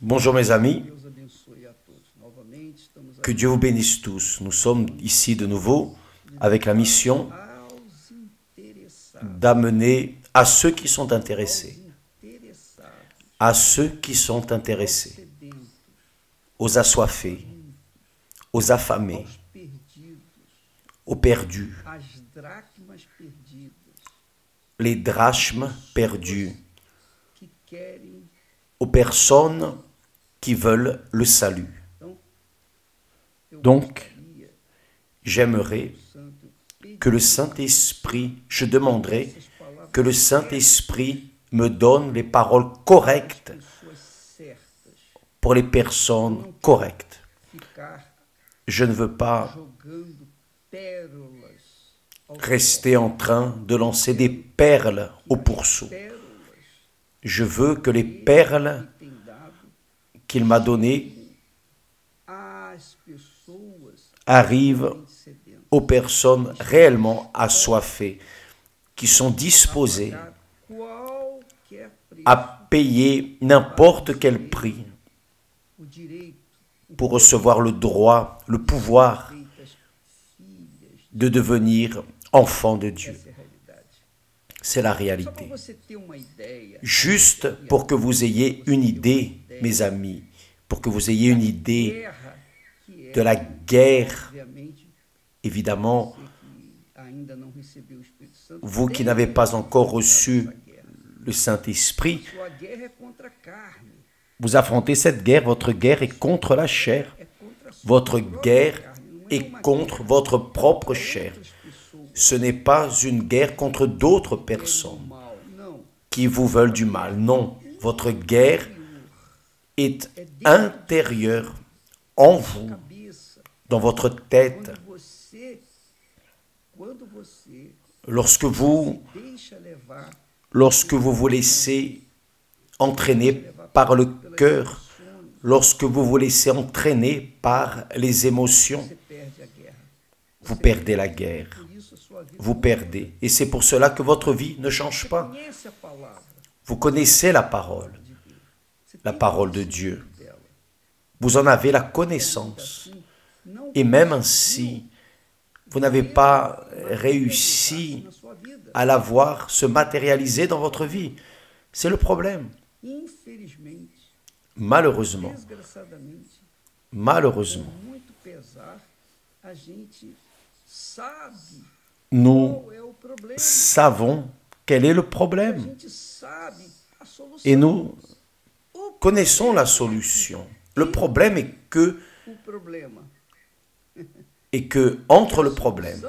Bonjour mes amis, que Dieu vous bénisse tous. Nous sommes ici de nouveau avec la mission d'amener à ceux qui sont intéressés, aux assoiffés, aux affamés, aux perdus, les drachmes perdus, aux personnes qui veulent le salut. Donc, j'aimerais que le Saint-Esprit, je demanderai que le Saint-Esprit me donne les paroles correctes pour les personnes correctes. Je ne veux pas rester en train de lancer des perles au pourceau. Je veux que les perles qu'il m'a données arrivent aux personnes réellement assoiffées, qui sont disposées à payer n'importe quel prix pour recevoir le droit, le pouvoir de devenir enfant de Dieu. C'est la réalité. Juste pour que vous ayez une idée, mes amis, pour que vous ayez une idée de la guerre, évidemment, vous qui n'avez pas encore reçu le Saint-Esprit, vous affrontez cette guerre, votre guerre est contre la chair, votre guerre est contre votre propre chair. Ce n'est pas une guerre contre d'autres personnes qui vous veulent du mal. Non, votre guerre est intérieure en vous, dans votre tête. Lorsque vous vous laissez entraîner par le cœur, lorsque vous vous laissez entraîner par les émotions, vous perdez la guerre. Vous perdez. Et c'est pour cela que votre vie ne change pas. Vous connaissez la parole de Dieu. Vous en avez la connaissance. Et même ainsi, vous n'avez pas réussi à la voir se matérialiser dans votre vie. C'est le problème. Malheureusement, nous savons quel est le problème et nous connaissons la solution. Le problème est que entre le problème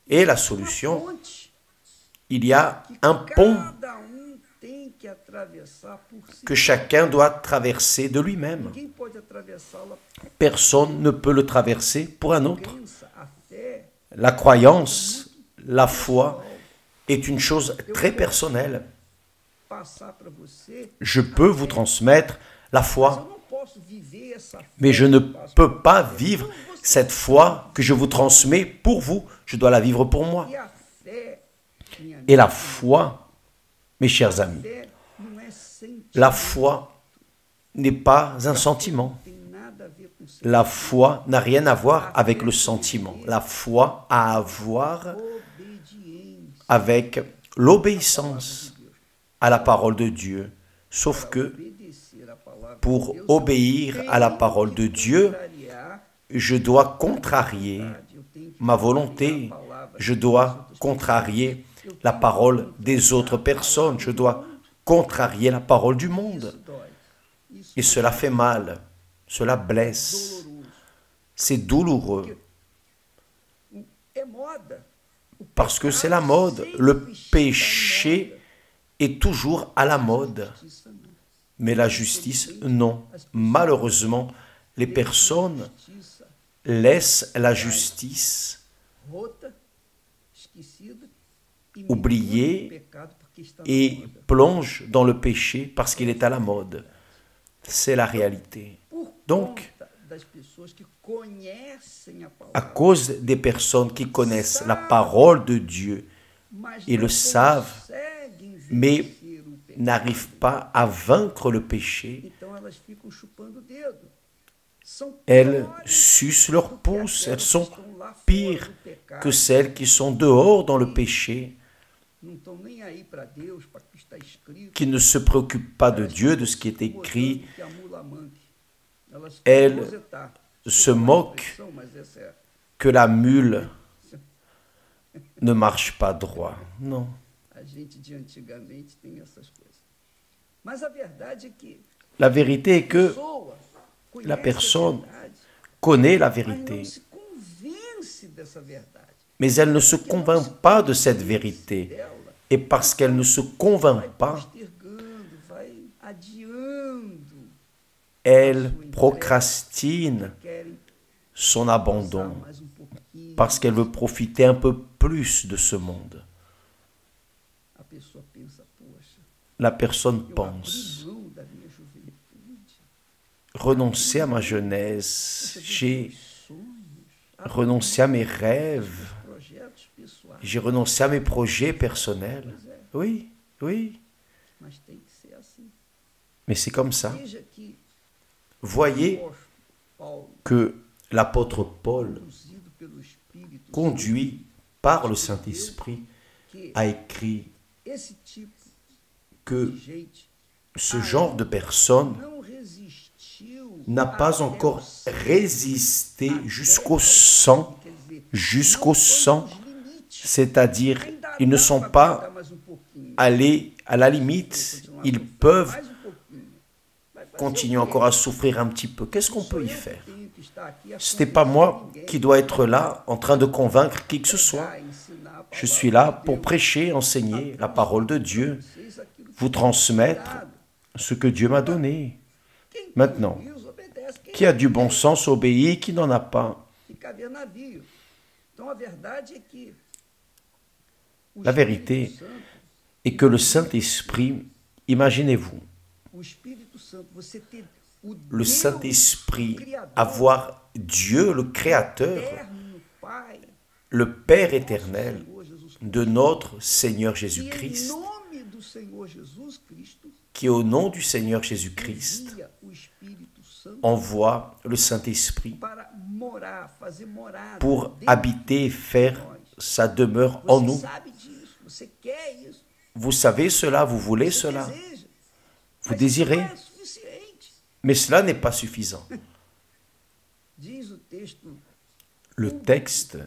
et la solution, il y a un pont que chacun doit traverser de lui-même. Personne ne peut le traverser pour un autre. La croyance, la foi est une chose très personnelle. Je peux vous transmettre la foi, mais je ne peux pas vivre cette foi que je vous transmets pour vous. Je dois la vivre pour moi. Et la foi, mes chers amis, la foi n'est pas un sentiment. La foi n'a rien à voir avec le sentiment. La foi a à voir avec l'obéissance à la parole de Dieu. Sauf que pour obéir à la parole de Dieu, je dois contrarier ma volonté. Je dois contrarier la parole des autres personnes. Je dois contrarier la parole du monde. Et cela fait mal. Cela blesse. C'est douloureux. Parce que c'est la mode. Le péché est toujours à la mode. Mais la justice, non. Malheureusement, les personnes laissent la justice oublier et plongent dans le péché parce qu'il est à la mode. C'est la réalité. Donc, à cause des personnes qui connaissent la parole de Dieu et le savent, mais n'arrivent pas à vaincre le péché, elles sucent leur pouce, elles sont pires que celles qui sont dehors dans le péché, qui ne se préoccupent pas de Dieu, de ce qui est écrit. Elles se moquent que la mule ne marche pas droit. Non. La vérité est que la personne connaît la vérité, mais elle ne se convainc pas de cette vérité. Et parce qu'elle ne se convainc pas, elle procrastine son abandon parce qu'elle veut profiter un peu plus de ce monde. La personne pense: renoncer à ma jeunesse, j'ai renoncé à mes rêves, j'ai renoncé à mes projets personnels. Oui, oui. Mais c'est comme ça. Voyez que l'apôtre Paul, conduit par le Saint-Esprit, a écrit que ce genre de personne n'a pas encore résisté jusqu'au sang, c'est-à-dire ils ne sont pas allés à la limite, ils peuvent continuer encore à souffrir un petit peu. Qu'est-ce qu'on peut y faire? Ce n'est pas moi qui dois être là en train de convaincre qui que ce soit. Je suis là pour prêcher, enseigner la parole de Dieu, vous transmettre ce que Dieu m'a donné. Maintenant, qui a du bon sens obéit, qui n'en a pas. La vérité est que le Saint-Esprit, imaginez-vous, le Saint-Esprit, avoir Dieu, le Créateur, le Père éternel de notre Seigneur Jésus-Christ, qui au nom du Seigneur Jésus-Christ envoie le Saint-Esprit pour habiter et faire sa demeure en nous. Vous savez cela, vous voulez cela, vous désirez, mais cela n'est pas suffisant. Le texte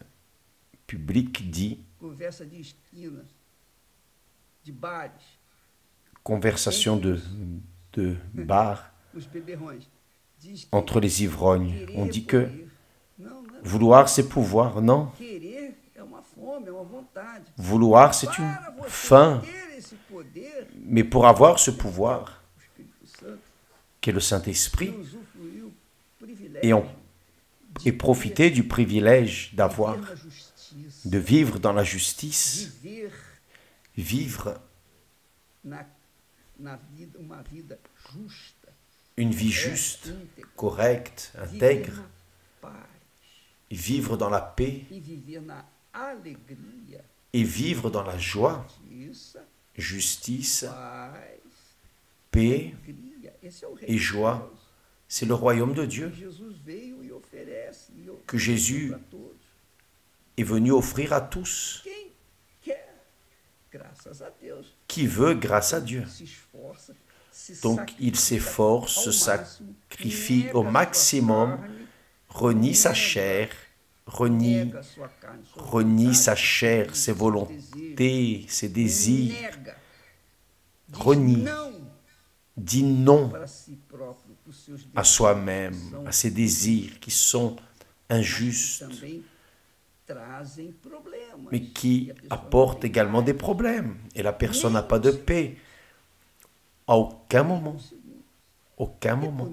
public dit conversation de bar entre les ivrognes. On dit que vouloir c'est pouvoir, non. Vouloir c'est une faim, mais pour avoir ce pouvoir qu'est le Saint-Esprit et profiter du privilège d'avoir, de vivre dans la justice, vivre une vie juste, correcte, intègre, vivre dans la paix et vivre dans la joie, justice, paix et joie. C'est le royaume de Dieu que Jésus est venu offrir à tous. Qui veut grâce à Dieu. Donc il s'efforce, se sacrifie au maximum, renie sa chair, renie sa chair, ses volontés, ses désirs, renie, dit non à soi-même, à ses désirs qui sont injustes, mais qui apportent également des problèmes. Et la personne n'a pas de paix. À aucun moment. Aucun moment.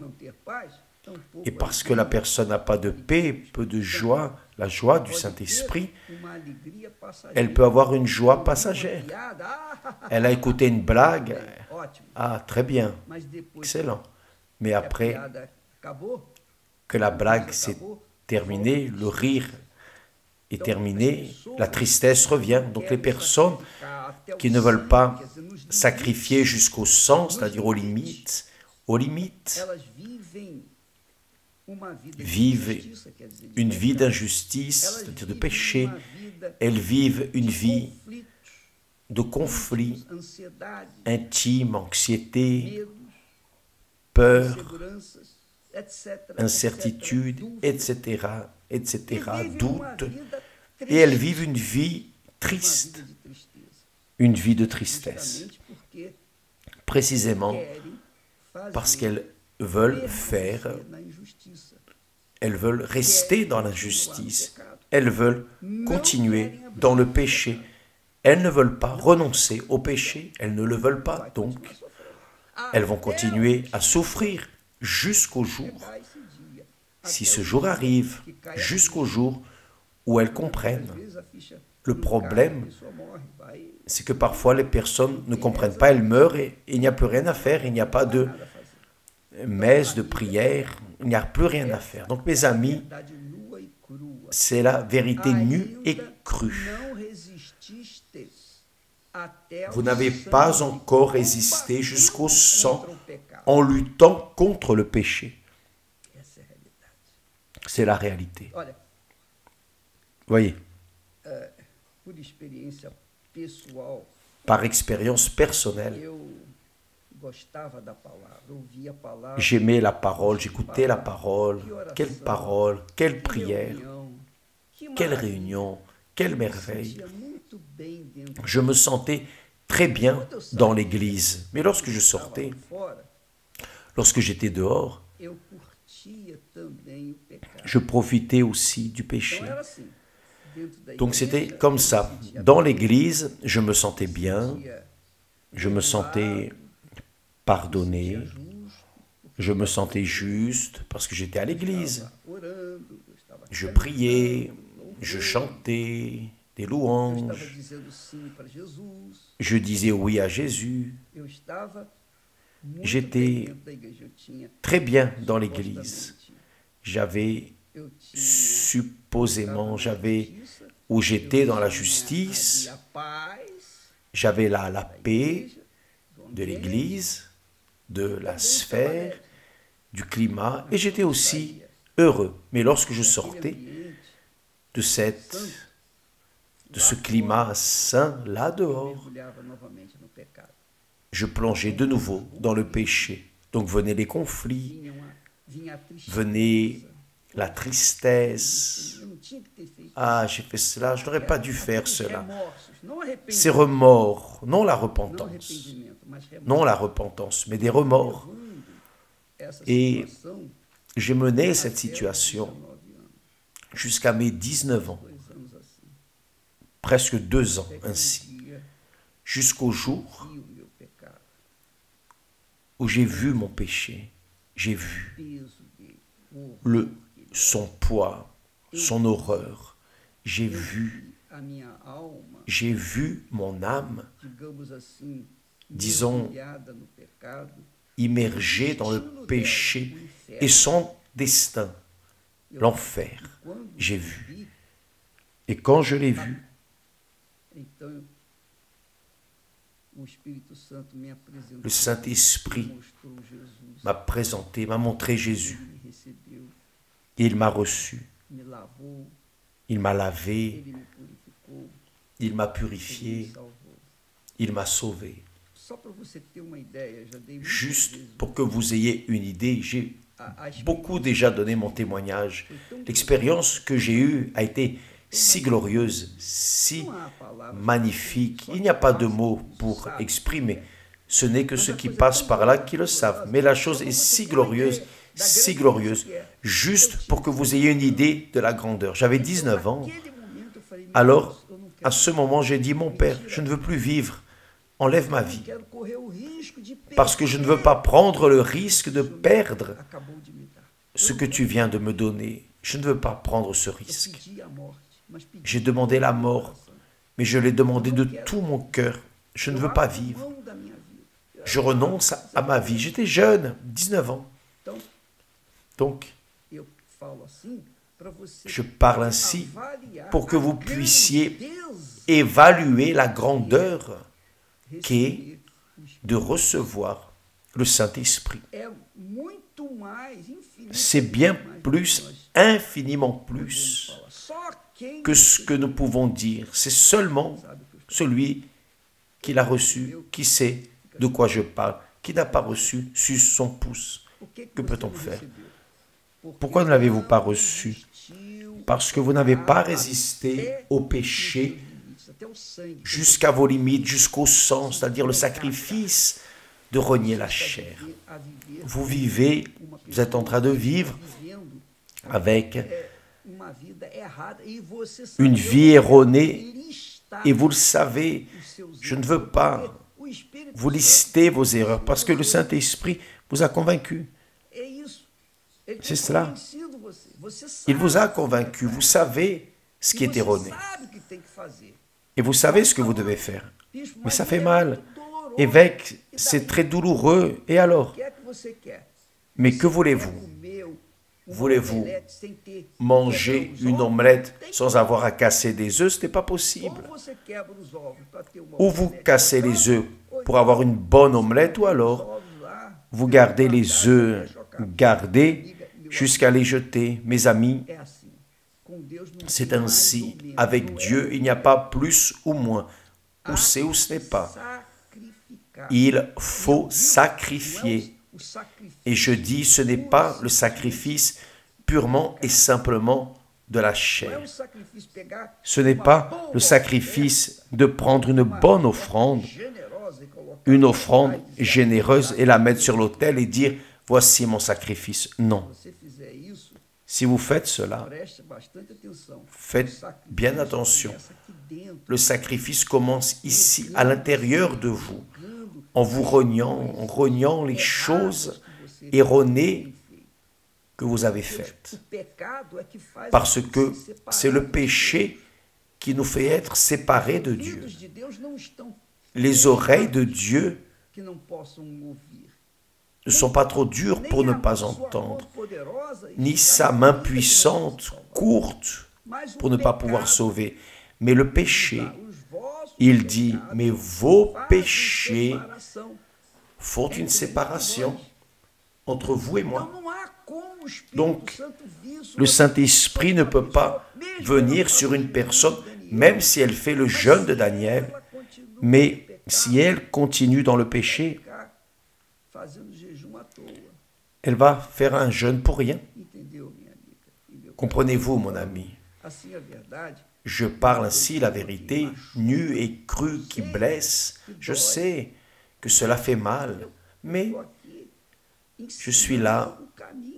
Et parce que la personne n'a pas de paix, peu de joie, la joie du Saint-Esprit, elle peut avoir une joie passagère. Elle a écouté une blague. Ah, très bien. Excellent. Mais après que la blague s'est terminée, le rire est terminé, la tristesse revient. Donc les personnes qui ne veulent pas sacrifiées jusqu'au sang, c'est-à-dire aux limites, vivent une vie d'injustice, c'est-à-dire de péché. Elles vivent une vie de conflit intime, anxiété, peur, incertitude, etc., doute. Et elles vivent une vie triste, une vie de tristesse, précisément parce qu'elles veulent rester dans l'injustice, elles veulent continuer dans le péché, elles ne veulent pas renoncer au péché, elles ne le veulent pas, donc elles vont continuer à souffrir jusqu'au jour, si ce jour arrive, jusqu'au jour où elles comprennent. Le problème, c'est que parfois les personnes ne comprennent pas, elles meurent et il n'y a plus rien à faire, il n'y a pas de messe, de prière, il n'y a plus rien à faire. Donc mes amis, c'est la vérité nue et crue. Vous n'avez pas encore résisté jusqu'au sang en luttant contre le péché. C'est la réalité. Voyez, par expérience personnelle, j'aimais la parole, j'écoutais la parole, quelle prière, quelle réunion, quelle merveille. Je me sentais très bien dans l'église, mais lorsque je sortais, lorsque j'étais dehors, je profitais aussi du péché. Donc c'était comme ça. Dans l'église, je me sentais bien, je me sentais pardonné, je me sentais juste parce que j'étais à l'église. Je priais, je chantais des louanges, je disais oui à Jésus. J'étais très bien dans l'église. J'avais où j'étais dans la justice, j'avais la paix de l'église, de la sphère, du climat, et j'étais aussi heureux. Mais lorsque je sortais de ce climat sain, là dehors, je plongeais de nouveau dans le péché. Donc venaient les conflits, venait la tristesse. Ah, j'ai fait cela, je n'aurais pas dû faire cela. Ces remords, non la repentance, mais des remords. Et j'ai mené cette situation jusqu'à mes 19 ans, presque 2 ans ainsi, jusqu'au jour où j'ai vu mon péché, j'ai vu son poids, son horreur, j'ai vu mon âme, disons, immergée dans le péché et son destin, l'enfer, j'ai vu. Et quand je l'ai vu, le Saint-Esprit m'a présenté, m'a montré Jésus. Il m'a reçu, il m'a lavé, il m'a purifié, il m'a sauvé. Juste pour que vous ayez une idée, j'ai beaucoup déjà donné mon témoignage. L'expérience que j'ai eue a été si glorieuse, si magnifique. Il n'y a pas de mots pour exprimer. Ce n'est que ceux qui passent par là qui le savent. Mais la chose est si glorieuse, juste pour que vous ayez une idée de la grandeur. J'avais 19 ans. Alors, à ce moment, j'ai dit, mon Père, je ne veux plus vivre. Enlève ma vie. Parce que je ne veux pas prendre le risque de perdre ce que tu viens de me donner. Je ne veux pas prendre ce risque. J'ai demandé la mort, mais je l'ai demandé de tout mon cœur. Je ne veux pas vivre. Je renonce à ma vie. J'étais jeune, 19 ans. Donc, je parle ainsi pour que vous puissiez évaluer la grandeur qu'est de recevoir le Saint-Esprit. C'est bien plus, infiniment plus que ce que nous pouvons dire. C'est seulement celui qui l'a reçu, qui sait de quoi je parle. Qui n'a pas reçu, suce son pouce. Que peut-on faire? Pourquoi ne l'avez-vous pas reçu? Parce que vous n'avez pas résisté au péché jusqu'à vos limites, jusqu'au sang, c'est-à-dire le sacrifice de renier la chair. Vous vivez, vous êtes en train de vivre avec une vie erronée et vous le savez. Je ne veux pas vous lister vos erreurs parce que le Saint-Esprit vous a convaincu. C'est cela. Il vous a convaincu. Vous savez ce qui est erroné. Et vous savez ce que vous devez faire. Mais ça fait mal. Évêque, c'est très douloureux. Et alors? Mais que voulez-vous? Voulez-vous manger une omelette sans avoir à casser des œufs? Ce n'est pas possible. Ou vous cassez les œufs pour avoir une bonne omelette, ou alors vous gardez les œufs gardés jusqu'à les jeter. Mes amis, c'est ainsi. Avec Dieu, il n'y a pas plus ou moins. Ou c'est ou ce n'est pas. Il faut sacrifier. Et je dis, ce n'est pas le sacrifice purement et simplement de la chair. Ce n'est pas le sacrifice de prendre une bonne offrande, une offrande généreuse et la mettre sur l'autel et dire, voici mon sacrifice. Non. Si vous faites cela, faites bien attention. Le sacrifice commence ici, à l'intérieur de vous, en vous rognant les choses erronées que vous avez faites. Parce que c'est le péché qui nous fait être séparés de Dieu. Les oreilles de Dieu ne sont pas trop dures pour ne pas entendre, ni sa main puissante, courte, pour ne pas pouvoir sauver. Mais le péché, il dit, mais vos péchés font une séparation entre vous et moi. Donc, le Saint-Esprit ne peut pas venir sur une personne, même si elle fait le jeûne de Daniel, mais si elle continue dans le péché, elle va faire un jeûne pour rien. Comprenez-vous, mon ami? Je parle ainsi la vérité, nue et crue qui blesse. Je sais que cela fait mal, mais je suis là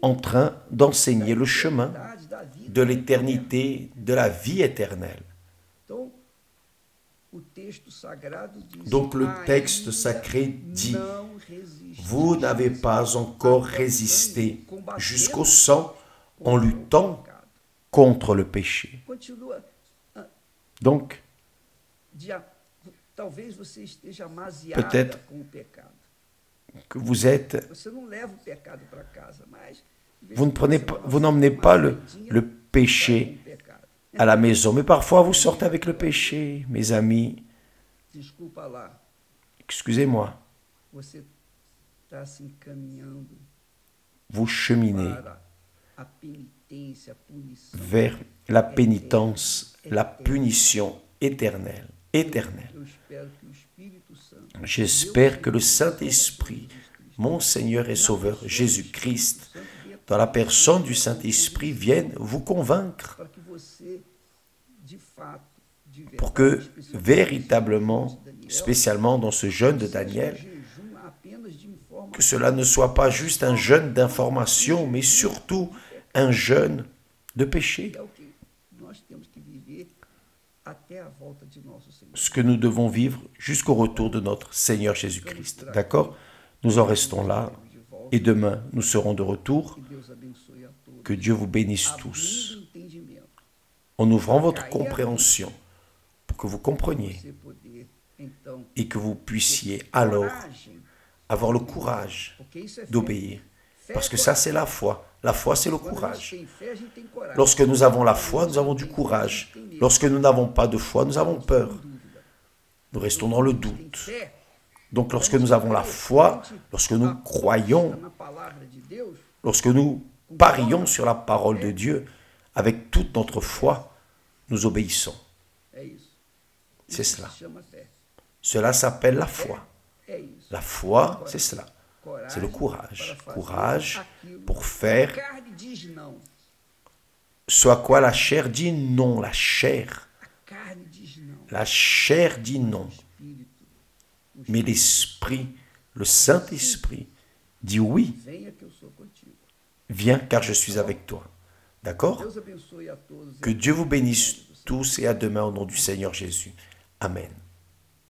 en train d'enseigner le chemin de l'éternité, de la vie éternelle. Donc le texte sacré dit, vous n'avez pas encore résisté jusqu'au sang en luttant contre le péché. Donc, peut-être que vous n'emmenez pas le péché à la maison, mais parfois vous sortez avec le péché, mes amis. Excusez-moi. Vous cheminez vers la pénitence, la punition éternelle. J'espère que le Saint-Esprit, mon Seigneur et Sauveur Jésus-Christ, dans la personne du Saint-Esprit, vienne vous convaincre pour que véritablement, spécialement dans ce jeûne de Daniel, que cela ne soit pas juste un jeûne d'information, mais surtout un jeûne de péché. Ce que nous devons vivre jusqu'au retour de notre Seigneur Jésus-Christ. D'accord? Nous en restons là et demain nous serons de retour. Que Dieu vous bénisse tous. En ouvrant votre compréhension pour que vous compreniez et que vous puissiez alors avoir le courage d'obéir. Parce que ça, c'est la foi. La foi, c'est le courage. Lorsque nous avons la foi, nous avons du courage. Lorsque nous n'avons pas de foi, nous avons peur. Nous restons dans le doute. Donc lorsque nous avons la foi, lorsque nous croyons, lorsque nous parions sur la parole de Dieu, avec toute notre foi, nous obéissons. C'est cela. Cela s'appelle la foi. La foi, c'est cela. C'est le courage. Courage pour faire ce à quoi la chair dit non. La chair. La chair dit non. Mais l'esprit, le Saint-Esprit, dit oui. Viens car je suis avec toi. D'accord? Que Dieu vous bénisse tous et à demain au nom du Seigneur Jésus. Amen.